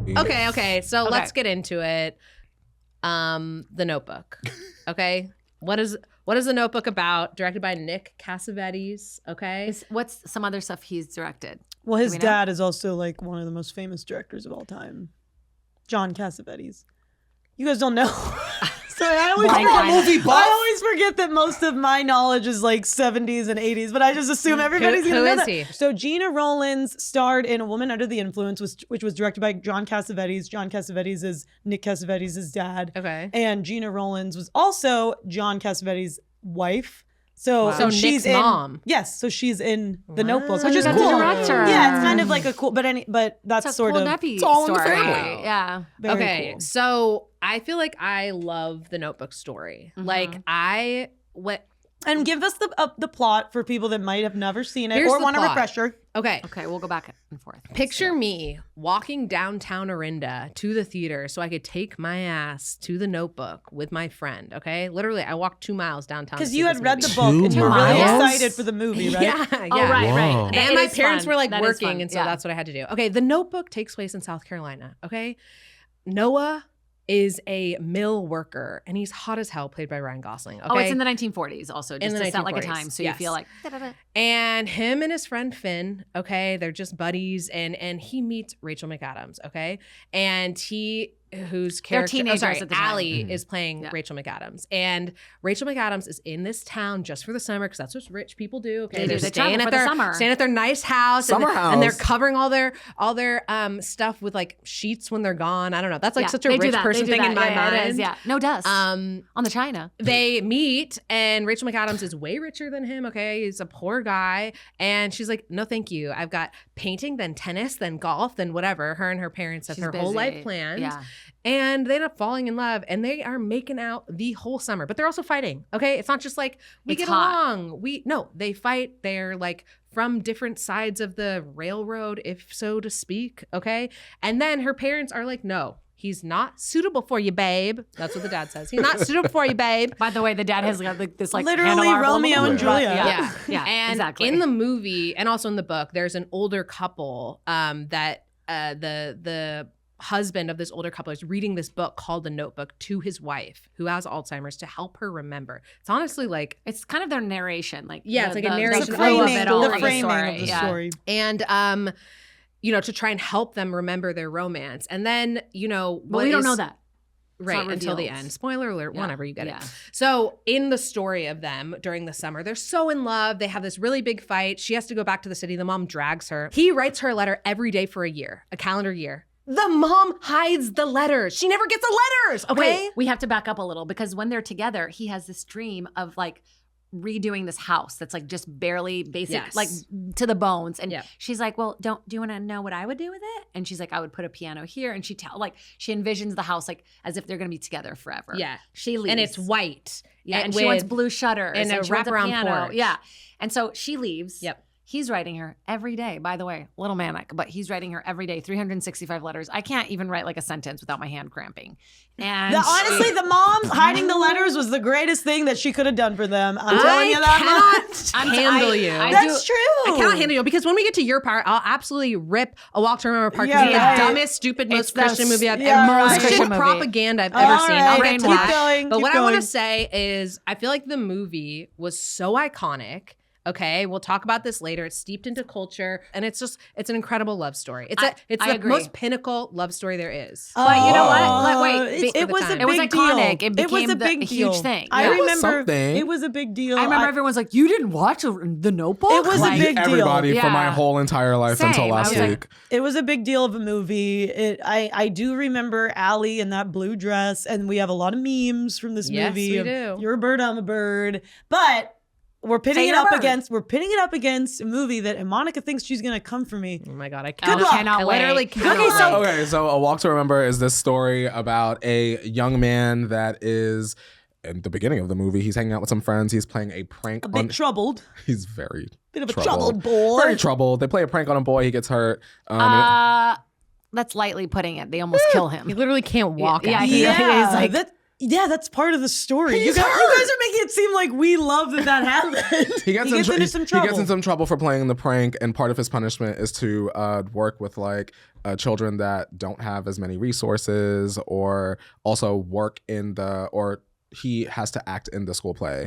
Okay. So let's get into it. The Notebook. Okay. What is The Notebook about? Directed by Nick Cassavetes. Okay. What's some other stuff he's directed? Well, his dad is also like one of the most famous directors of all time, John Cassavetes. You guys don't know. Sorry, I always forget that most of my knowledge is like 70s and 80s, but I just assume everybody's going to know that. Who is he? So Gina Rowlands starred in A Woman Under the Influence, which was directed by John Cassavetes. John Cassavetes is Nick Cassavetes' dad. Okay. And Gina Rowlands was also John Cassavetes' wife. So she's Nick's mom. Yes, so she's in The Notebook, which is cool. Director. Yeah, it's kind of like a cool, but that's it's sort cool of it's all story. in the family. Yeah. Okay, cool. so I feel like I love The Notebook story. Like And give us the plot for people that might have never seen it Here's or the want a plot. refresher. Okay. Okay, we'll go back and forth. Picture me walking downtown Orinda to the theater so I could take my ass to The Notebook with my friend, okay? Literally, I walked 2 miles downtown. Because you had read the book and you were really excited for the movie, right? Yeah. Oh, right. And It my is parents fun. were like That is working, fun. and so that's what I had to do. Okay, The Notebook takes place in South Carolina, okay? Noah is a mill worker, and he's hot as hell, played by Ryan Gosling. Okay? Oh, it's in the 1940s also, just to set like a 1940s, time so yes. you feel like... And him and his friend Finn, okay, they're just buddies, and he meets Rachel McAdams, okay? And whose character, teenagers at the time. Allie is playing Rachel McAdams. And Rachel McAdams is in this town just for the summer, because that's what rich people do, okay? They staying travel at for the summer. staying at their nice house. Summer and, house. And they're covering all their stuff with like sheets when they're gone. I don't know. That's like such a they do rich that. person They do thing in that. my mind. It is, yeah. No dust on the china. They meet, and Rachel McAdams is way richer than him, okay? He's a poor guy. And she's like, no, thank you. I've got painting, then tennis, then golf, then whatever. Her and her parents have She's her whole busy. life planned. Yeah. And they end up falling in love, and they are making out the whole summer. But they're also fighting, okay? It's not just like, we It's get hot. along. No, they fight. They're like from different sides of the railroad, if so to speak, okay? And then her parents are like, no. He's not suitable for you, babe. That's what the dad says. He's not suitable for you, babe. By the way, the dad has got like this like Literally handlebar Romeo and Juliet. Yeah, And exactly. in the movie and also in the book, there's an older couple that the husband of this older couple is reading this book called The Notebook to his wife who has Alzheimer's to help her remember. It's honestly like it's kind of their narration, like it's like a narration The of all of framing, it all. the framing of the Yeah. story. And to try and help them remember their romance. And then, but we don't know that. Right, not until the revealed. end. Spoiler alert, Yeah. whenever you get Yeah. it. So in the story of them during the summer, they're so in love. They have this really big fight. She has to go back to the city. The mom drags her. He writes her a letter every day for a calendar year. The mom hides the letters. She never gets the letters, okay? Wait, we have to back up a little because when they're together, he has this dream of like redoing this house that's like just barely basic, Yes. like to the bones. And Yeah. she's like, well, do you want to know what I would do with it? And she's like, I would put a piano here. And she envisions the house like as if they're going to be together forever. Yeah. She leaves. And it's white. Yeah. And she wants blue shutters. and a she wants wraparound piano. porch. Yeah. And so she leaves. Yep. He's writing her every day, by the way, a little manic, but he's writing her every day, 365 letters. I can't even write like a sentence without my hand cramping. And Honestly, the mom hiding the letters was the greatest thing that she could have done for them. I'm telling you that much. handle you. That's true. I cannot handle you because when we get to your part, I'll absolutely rip A Walk to Remember part. Yeah, It's right. the dumbest, stupid, most Christian movie I've yeah, ever right. Christian Christian movie. propaganda I've All ever seen. I'll right, get to keep that. going, But keep what I want going. to say is I feel like the movie was so iconic. Okay, we'll talk about this later. It's steeped into culture, and it's an incredible love story. It's I the agree. most pinnacle love story there is. But you know what? Wait, it was a time. big It was iconic. deal. It became was a big a deal. huge thing. I Yeah. It was remember something. it was a big deal. I remember everyone's like, you didn't watch The Notebook? It was a Like, big deal. Everybody for my Yeah. whole entire life Same. until I last was like- week. It was a big deal of a movie. I do remember Allie in that blue dress, and we have a lot of memes from this Yes, movie. we of, do. You're a bird, I'm a bird. But we're pitting Say it you're up a bird. against a movie that and Monica thinks she's gonna come for me. Oh my god, I luck. cannot. I literally wait. cannot. Okay, so- wait. Okay, so A Walk to Remember is this story about a young man that is, in the beginning of the movie, he's hanging out with some friends. He's playing a prank A on. bit troubled. He's very Bit of a troubled. troubled boy. Very troubled. They play a prank on a boy. He gets hurt. That's lightly putting it. They almost kill him. You literally can't walk. Yeah, after he- that. Yeah, he's like- that Yeah, that's part of the story. You He's guys hurt. are making it seem like we love that happened. He gets into some trouble. He gets in some trouble for playing the prank, and part of his punishment is to work with like children that don't have as many resources, or also work in the, or he has to act in the school play.